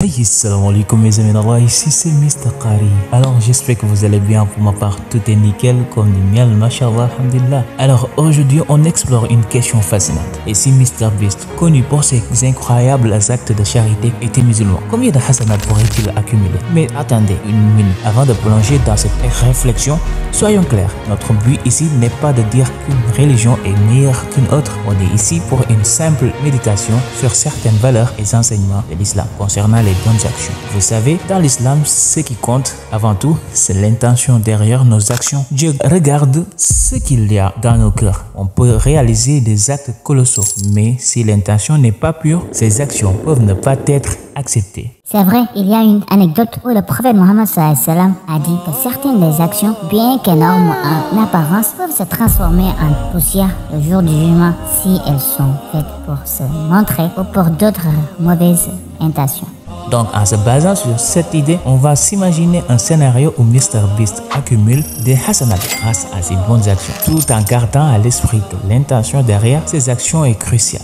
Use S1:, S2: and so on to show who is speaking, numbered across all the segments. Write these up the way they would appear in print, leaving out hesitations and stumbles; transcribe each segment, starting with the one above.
S1: Hey, salam alaikum mes amis d'Allah, ici c'est Mr. Qari. Alors j'espère que vous allez bien, pour ma part tout est nickel comme du miel, mashallah, alhamdulillah. Alors aujourd'hui on explore une question fascinante. Et si Mr. Beast, connu pour ses incroyables actes de charité, était musulman, combien de hasanat pourrait-il accumuler? Mais attendez une minute, avant de plonger dans cette réflexion, soyons clairs, notre but ici n'est pas de dire qu'une religion est meilleure qu'une autre. On est ici pour une simple méditation sur certaines valeurs et enseignements de l'islam concernant les bonnes actions. Vous savez, dans l'islam, ce qui compte avant tout, c'est l'intention derrière nos actions. Dieu regarde ce qu'il y a dans nos cœurs. On peut réaliser des actes colossaux, mais si l'intention n'est pas pure, ces actions peuvent ne pas être acceptées.
S2: C'est vrai, il y a une anecdote où le prophète Mohammed a dit que certaines des actions, bien qu'énormes en apparence, peuvent se transformer en poussière le jour du jugement si elles sont faites pour se montrer ou pour d'autres mauvaises intentions.
S1: Donc, en se basant sur cette idée, on va s'imaginer un scénario où Mr. Beast accumule des hasanats grâce à ses bonnes actions, tout en gardant à l'esprit que l'intention derrière ces actions est cruciale.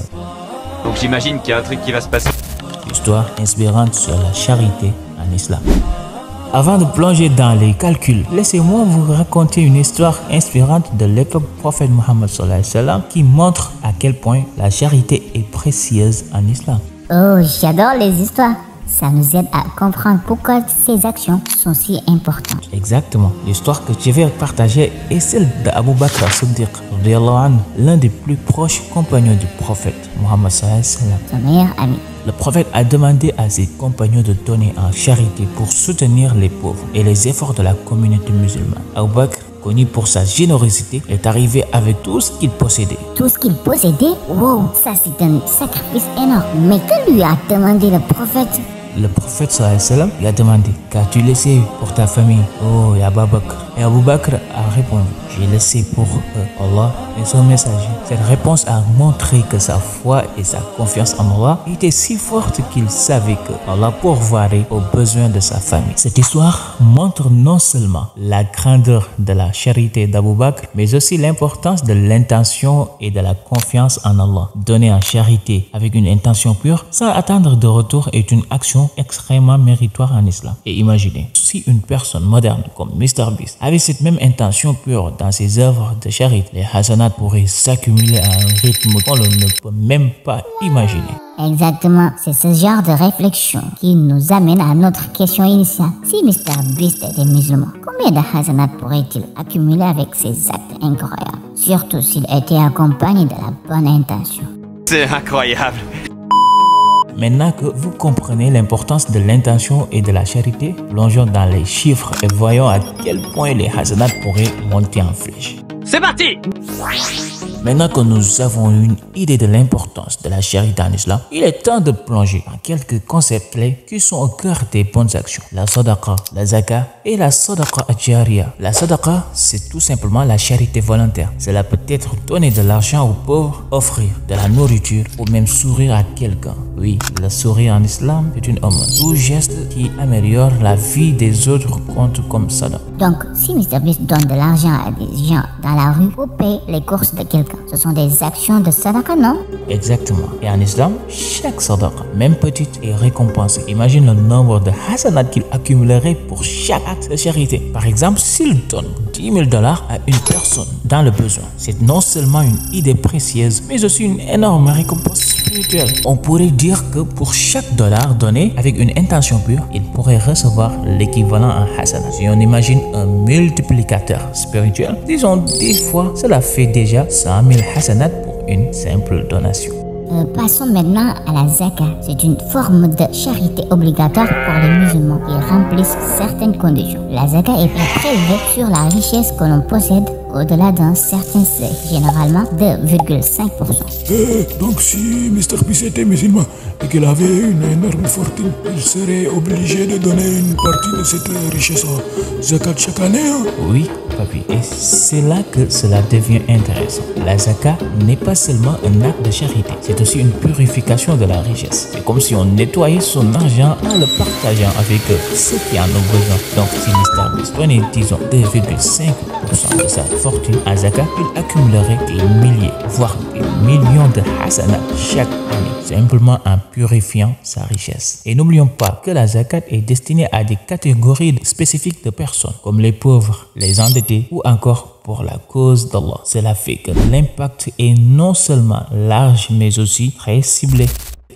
S3: Donc j'imagine qu'il y a un truc qui va se passer.
S1: Histoire inspirante sur la charité en islam. Avant de plonger dans les calculs, laissez-moi vous raconter une histoire inspirante de l'époque prophète Mohammed qui montre à quel point la charité est précieuse en islam.
S2: Oh, j'adore les histoires. Ça nous aide à comprendre pourquoi ces actions sont si importantes.
S1: Exactement. L'histoire que je vais partager est celle d'Abu Bakr as-Siddiq, l'un des plus proches compagnons du prophète Mohammed.
S2: Son meilleur ami.
S1: Le prophète a demandé à ses compagnons de donner en charité pour soutenir les pauvres et les efforts de la communauté musulmane. Abu Bakr, connu pour sa générosité, est arrivé avec tout ce qu'il possédait.
S2: Tout ce qu'il possédait? Wow, ça c'est un sacrifice énorme. Mais que lui a demandé le prophète?
S1: Le prophète lui a demandé: qu'as-tu laissé pour ta famille, oh Abu Bakr? Et Abu Bakr a répondu: j'ai laissé pour Allah et son messager. Cette réponse a montré que sa foi et sa confiance en Allah étaient si fortes qu'il savait que Allah pourvoirait aux besoins de sa famille. Cette histoire montre non seulement la grandeur de la charité d'Abu Bakr, mais aussi l'importance de l'intention et de la confiance en Allah. Donner en charité avec une intention pure, sans attendre de retour, est une action extrêmement méritoire en islam. Et imaginez, si une personne moderne comme Mr. Beast avait cette même intention pure dans ses œuvres de charité, les hasanats pourraient s'accumuler à un rythme qu'on ne peut même pas imaginer.
S2: Exactement, c'est ce genre de réflexion qui nous amène à notre question initiale. Si Mr. Beast était musulman, combien de hasanats pourrait-il accumuler avec ses actes incroyables? Surtout s'il était accompagné de la bonne intention.
S3: C'est incroyable.
S1: Maintenant que vous comprenez l'importance de l'intention et de la charité, plongeons dans les chiffres et voyons à quel point les hasanats pourraient monter en flèche.
S3: C'est parti!
S1: Maintenant que nous avons une idée de l'importance de la charité en islam, il est temps de plonger dans quelques concepts clés qui sont au cœur des bonnes actions. La sadaqa, la zakat et la sadaqa al-jariya. La sadaqa, c'est tout simplement la charité volontaire. Cela peut être donner de l'argent aux pauvres, offrir de la nourriture ou même sourire à quelqu'un. Oui, le sourire en islam est une aumône. Tout geste qui améliore la vie des autres compte comme sadaqa.
S2: Donc, si Mr. Beast donne de l'argent à des gens dans la rue ou paye les courses de quelqu'un, ce sont des actions de sadaqa, non?
S1: Exactement. Et en islam, chaque sadaqa, même petite, est récompensée. Imagine le nombre de hasanat qu'il accumulerait pour chaque acte de charité. Par exemple, s'il donne $10 000 à une personne dans le besoin, c'est non seulement une idée précieuse, mais aussi une énorme récompense spirituelle. On pourrait dire que pour chaque dollar donné avec une intention pure, il pourrait recevoir l'équivalent en hasanat. Si on imagine un multiplicateur spirituel, disons 10 fois, cela fait déjà 100 000 hasanat pour une simple donation.
S2: Passons maintenant à la zakat. C'est une forme de charité obligatoire pour les musulmans qui remplissent certaines conditions. La zakat est prélevée sur la richesse que l'on possède au-delà d'un certain seuil, généralement 2,5%.
S4: Donc si Mr. Beast était musulman et qu'il avait une énorme fortune, il serait obligé de donner une partie de cette richesse à zakat chaque année, hein?
S1: Oui, papier. Et c'est là que cela devient intéressant. La zakat n'est pas seulement un acte de charité, c'est aussi une purification de la richesse. C'est comme si on nettoyait son argent en le partageant avec ceux qui en ont besoin. Donc si Mr Beast prenait, disons, 2,5% de sa fortune en zakat, il accumulerait des milliers, voire des millions de hasanat chaque année, simplement en purifiant sa richesse. Et n'oublions pas que la zakat est destinée à des catégories spécifiques de personnes, comme les pauvres, les endettés ou encore pour la cause d'Allah. Cela fait que l'impact est non seulement large mais aussi très ciblé.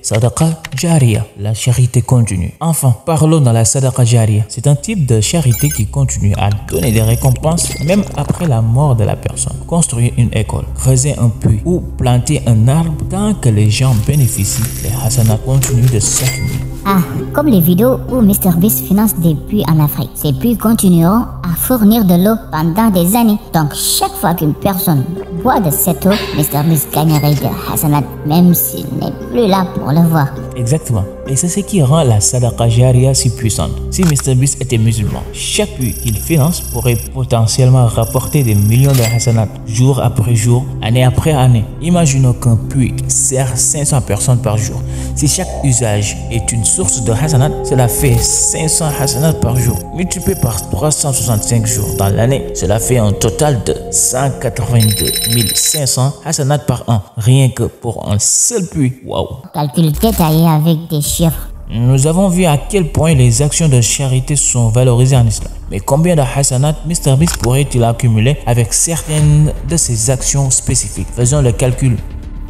S1: Sadaqa Jariya, la charité continue. Enfin, parlons de la Sadaqa Jariya. C'est un type de charité qui continue à donner des récompenses même après la mort de la personne. Construire une école, creuser un puits ou planter un arbre, tant que les gens bénéficient, les hasanats continuent de s'accumuler.
S2: Ah, comme les vidéos où Mr Beast finance des puits en Afrique. Ces puits continueront à fournir de l'eau pendant des années. Donc chaque fois qu'une personne boit de cette eau, Mr Beast gagnerait des hasanat même s'il n'est plus là pour le voir.
S1: Exactement. Et c'est ce qui rend la Sadaqa Jariya si puissante. Si Mr Beast était musulman, chaque puits qu'il finance pourrait potentiellement rapporter des millions de hasanat jour après jour, année après année. Imaginons qu'un puits sert 500 personnes par jour. Si chaque usage est une source de hasanat, cela fait 500 hasanat par jour. Multiplié par 365 jours dans l'année, cela fait un total de 182 500 hasanat par an. Rien que pour un seul puits. Waouh!
S2: Calcul détaillé avec des chiffres.
S1: Nous avons vu à quel point les actions de charité sont valorisées en islam. Mais combien de hasanat Mr Beast pourrait-il accumuler avec certaines de ces actions spécifiques? Faisons le calcul.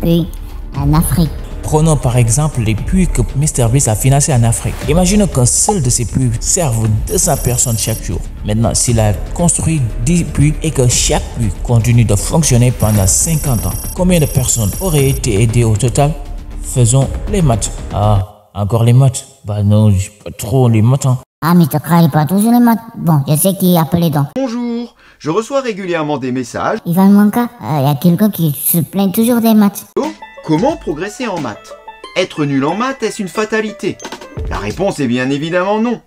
S2: Puis, en Afrique.
S1: Prenons par exemple les puits que Mr Beast a financés en Afrique. Imaginons qu'un seul de ces puits serve 200 personnes chaque jour. Maintenant, s'il a construit 10 puits et que chaque puits continue de fonctionner pendant 50 ans, combien de personnes auraient été aidées au total? Faisons les maths. Ah, encore les maths? Bah non, pas trop les maths.
S2: Ah, mais tu ne pas toujours les maths. Bon, je sais qui est appelé donc.
S5: Bonjour, je reçois régulièrement des messages.
S2: Ivan Manka, il y a quelqu'un qui se plaint toujours des maths.
S5: Oh, comment progresser en maths? Être nul en maths, est-ce une fatalité? La réponse est bien évidemment non.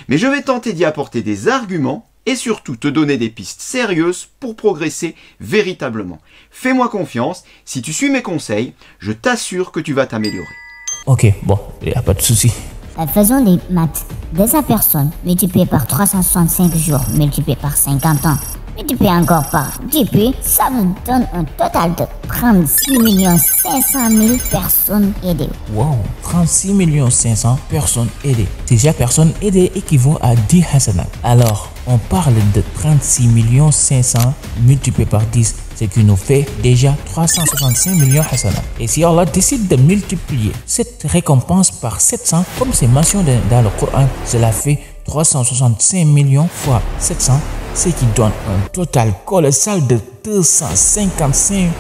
S5: Mais je vais tenter d'y apporter des arguments et surtout te donner des pistes sérieuses pour progresser véritablement. Fais-moi confiance, si tu suis mes conseils, je t'assure que tu vas t'améliorer.
S1: Ok, bon, il n'y a pas de souci.
S2: Faisons les maths. 200 personnes multipliées par 365 jours multipliées par 50 ans multiplié encore par 10 puits, ça vous donne un total de 36 500 000 personnes aidées.
S1: Wow, 36 500 000 personnes aidées. Si chaque personne aidée équivaut à 10 hasanat, alors on parle de 36 500 000 multiplié par 10, ce qui nous fait déjà 365 millions hasanat. Et si Allah décide de multiplier cette récompense par 700, comme c'est mentionné dans le Coran, cela fait 365 millions fois 700, ce qui donne un total colossal de 255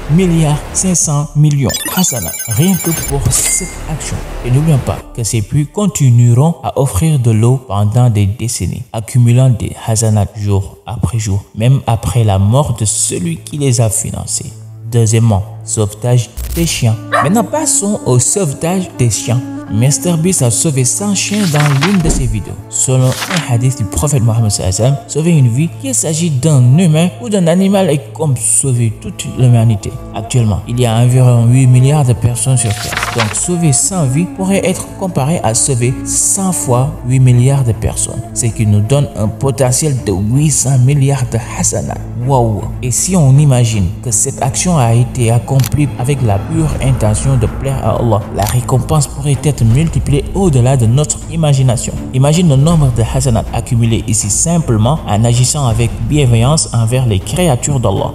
S1: 500 millions hasanat, rien que pour cette action. Et n'oublions pas que ces puits continueront à offrir de l'eau pendant des décennies, accumulant des hasanat jour après jour, même après la mort de celui qui les a financés. Deuxièmement, sauvetage des chiens. Maintenant, passons au sauvetage des chiens. Mr Beast a sauvé 100 chiens dans l'une de ses vidéos. Selon un hadith du prophète Mohammed sallallahu alayhi wa sallam, sauver une vie, qu'il s'agit d'un humain ou d'un animal, est comme sauver toute l'humanité. Actuellement, il y a environ 8 milliards de personnes sur Terre. Donc sauver 100 vies pourrait être comparé à sauver 100 fois 8 milliards de personnes, ce qui nous donne un potentiel de 800 milliards de hasanat. Wow! Et si on imagine que cette action a été accomplie avec la pure intention de plaire à Allah, la récompense pourrait être multipliée au-delà de notre imagination. Imagine le nombre de hasanat accumulés ici simplement en agissant avec bienveillance envers les créatures d'Allah.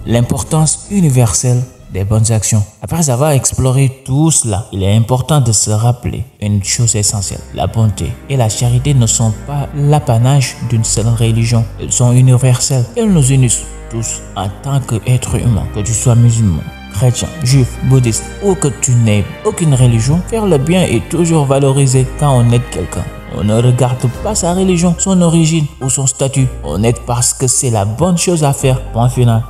S1: L'importance universelle des bonnes actions. Après avoir exploré tout cela, il est important de se rappeler une chose essentielle. La bonté et la charité ne sont pas l'apanage d'une seule religion. Elles sont universelles. Elles nous unissent tous en tant qu'êtres humains. Que tu sois musulman, chrétien, juif, bouddhiste ou que tu n'aies aucune religion, faire le bien est toujours valorisé quand on aide quelqu'un. On ne regarde pas sa religion, son origine ou son statut. On aide parce que c'est la bonne chose à faire. Point final.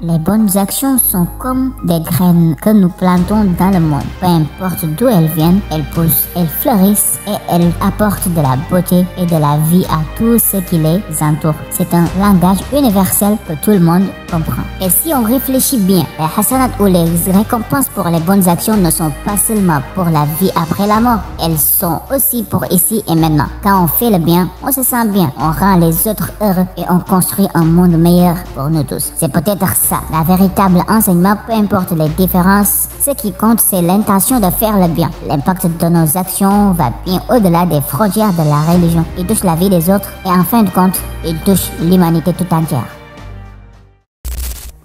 S2: Les bonnes actions sont comme des graines que nous plantons dans le monde. Peu importe d'où elles viennent, elles poussent, elles fleurissent et elles apportent de la beauté et de la vie à tous ceux qui les entourent. C'est un langage universel que tout le monde comprend. Et si on réfléchit bien, les hasanat ou les récompenses pour les bonnes actions ne sont pas seulement pour la vie après la mort, elles sont aussi pour ici et maintenant. Quand on fait le bien, on se sent bien, on rend les autres heureux et on construit un monde meilleur pour nous tous. C'est peut-être ça, la véritable enseignement, peu importe les différences. Ce qui compte, c'est l'intention de faire le bien. L'impact de nos actions va bien au-delà des frontières de la religion. Il touche la vie des autres et en fin de compte, il touche l'humanité tout entière.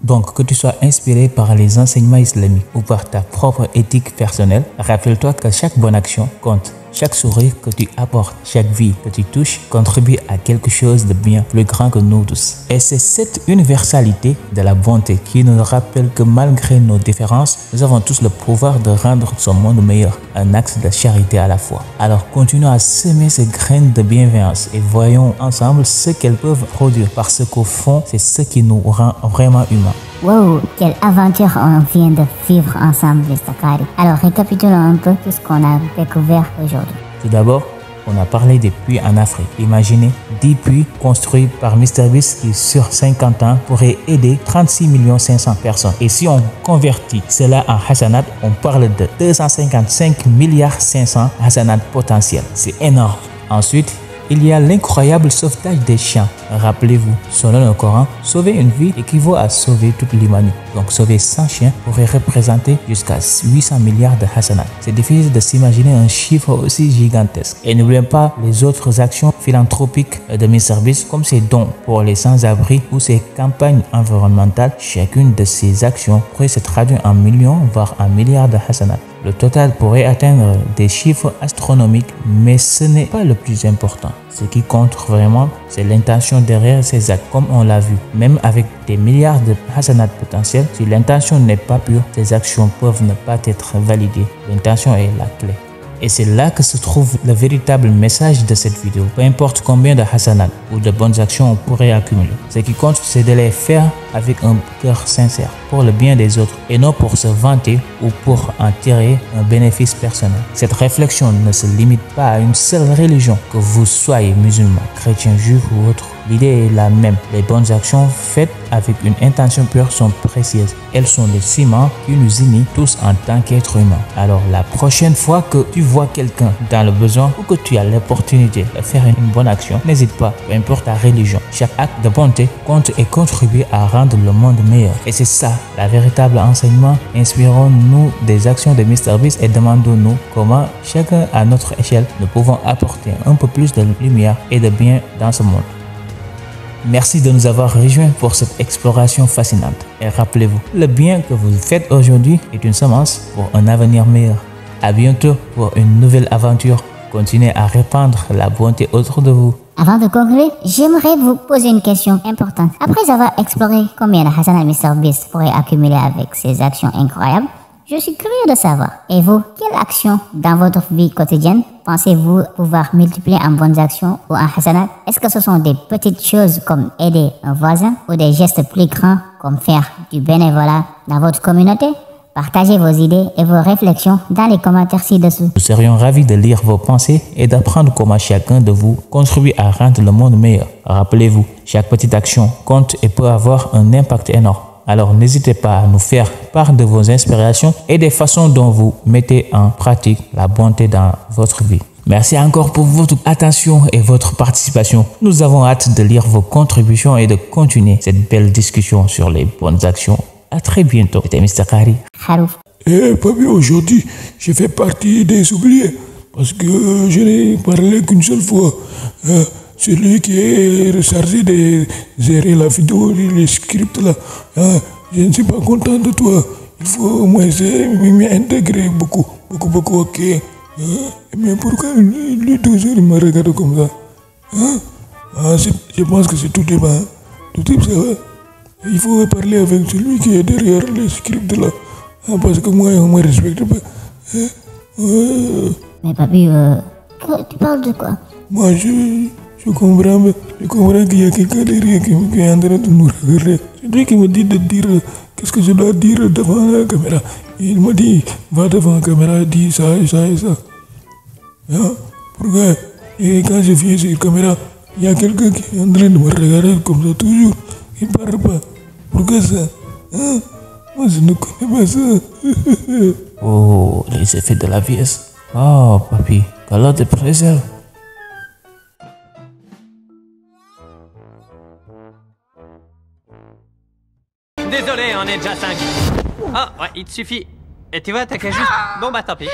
S1: Donc, que tu sois inspiré par les enseignements islamiques ou par ta propre éthique personnelle, rappelle-toi que chaque bonne action compte. Chaque sourire que tu apportes, chaque vie que tu touches contribue à quelque chose de bien plus grand que nous tous. Et c'est cette universalité de la bonté qui nous rappelle que malgré nos différences, nous avons tous le pouvoir de rendre ce monde meilleur, un acte de charité à la fois. Alors continuons à semer ces graines de bienveillance et voyons ensemble ce qu'elles peuvent produire, parce qu'au fond, c'est ce qui nous rend vraiment humains.
S2: Wow, quelle aventure on vient de vivre ensemble, Mr. Kari. Alors récapitulons un peu tout ce qu'on a découvert aujourd'hui.
S1: Tout d'abord, on a parlé des puits en Afrique. Imaginez 10 puits construits par MrBeast qui sur 50 ans pourraient aider 36 500 personnes. Et si on convertit cela en hasanat, on parle de 255 milliards 500 hasanat potentiels. C'est énorme. Ensuite, il y a l'incroyable sauvetage des chiens. Rappelez-vous, selon le Coran, sauver une vie équivaut à sauver toute l'humanité. Donc sauver 100 chiens pourrait représenter jusqu'à 800 milliards de hasanat. C'est difficile de s'imaginer un chiffre aussi gigantesque. Et n'oublions pas les autres actions philanthropiques de MrBeast comme ses dons pour les sans-abri ou ses campagnes environnementales. Chacune de ces actions pourrait se traduire en millions, voire en milliards de hasanat. Le total pourrait atteindre des chiffres astronomiques, mais ce n'est pas le plus important. Ce qui compte vraiment, c'est l'intention derrière ces actes, comme on l'a vu. Même avec des milliards de hasanat potentiels, si l'intention n'est pas pure, ces actions peuvent ne pas être validées. L'intention est la clé. Et c'est là que se trouve le véritable message de cette vidéo. Peu importe combien de hasanat ou de bonnes actions on pourrait accumuler. Ce qui compte, c'est de les faire avec un cœur sincère, pour le bien des autres, et non pour se vanter ou pour en tirer un bénéfice personnel. Cette réflexion ne se limite pas à une seule religion, que vous soyez musulman, chrétien, juif ou autre. L'idée est la même. Les bonnes actions faites avec une intention pure sont précieuses. Elles sont le ciment qui nous unit tous en tant qu'êtres humains. Alors la prochaine fois que tu vois quelqu'un dans le besoin ou que tu as l'opportunité de faire une bonne action, n'hésite pas, peu importe ta religion. Chaque acte de bonté compte et contribue à rendre le monde meilleur. Et c'est ça, la véritable enseignement. Inspirons-nous des actions de MrBeast et demandons-nous comment, chacun à notre échelle, nous pouvons apporter un peu plus de lumière et de bien dans ce monde. Merci de nous avoir rejoints pour cette exploration fascinante. Et rappelez-vous, le bien que vous faites aujourd'hui est une semence pour un avenir meilleur. À bientôt pour une nouvelle aventure. Continuez à répandre la bonté autour de vous.
S2: Avant de conclure, j'aimerais vous poser une question importante. Après avoir exploré combien de hasanat MrBeast pourrait accumuler avec ses actions incroyables, je suis curieux de savoir. Et vous, quelle action dans votre vie quotidienne pensez-vous pouvoir multiplier en bonnes actions ou en hasanat? Est-ce que ce sont des petites choses comme aider un voisin ou des gestes plus grands comme faire du bénévolat dans votre communauté? Partagez vos idées et vos réflexions dans les commentaires ci-dessous.
S1: Nous serions ravis de lire vos pensées et d'apprendre comment chacun de vous contribue à rendre le monde meilleur. Rappelez-vous, chaque petite action compte et peut avoir un impact énorme. Alors n'hésitez pas à nous faire part de vos inspirations et des façons dont vous mettez en pratique la bonté dans votre vie. Merci encore pour votre attention et votre participation. Nous avons hâte de lire vos contributions et de continuer cette belle discussion sur les bonnes actions. À très bientôt. C'était Mr. Kari.
S2: Harouf.
S4: Papi, aujourd'hui, j'ai fait partie des oubliés parce que je n'ai parlé qu'une seule fois. Celui qui est chargé de gérer la vidéo, les scripts là, je ne suis pas content de toi. Il faut au moins m'intégrer beaucoup, ok. Mais pourquoi lui toujours il me regarde comme ça? Je pense que c'est tout débat. Tout type ça va. Il faut parler avec celui qui est derrière les scripts là. Parce que moi, on me respecte pas.
S2: Mais papi, tu parles de quoi?
S4: Moi, je je comprends qu'il y a quelqu'un derrière qui est en train de me regarder. C'est lui qui me dit de dire qu'est-ce que je dois dire devant la caméra. Et il m'a dit, va devant la caméra, dis ça et ça et ça. Hein? Pourquoi? Et quand je viens sur la caméra, il y a quelqu'un qui est en train de me regarder comme ça toujours. Il ne parle pas. Pourquoi ça? Hein? Moi, je ne connais pas ça.
S1: Oh, les effets de la vieillesse. Oh, papi, qu'Allah te préserve.
S3: Désolé, on est déjà 5. Oh, ouais, il te suffit. Et tu vois, t'as qu'à juste... Bon bah tant pis.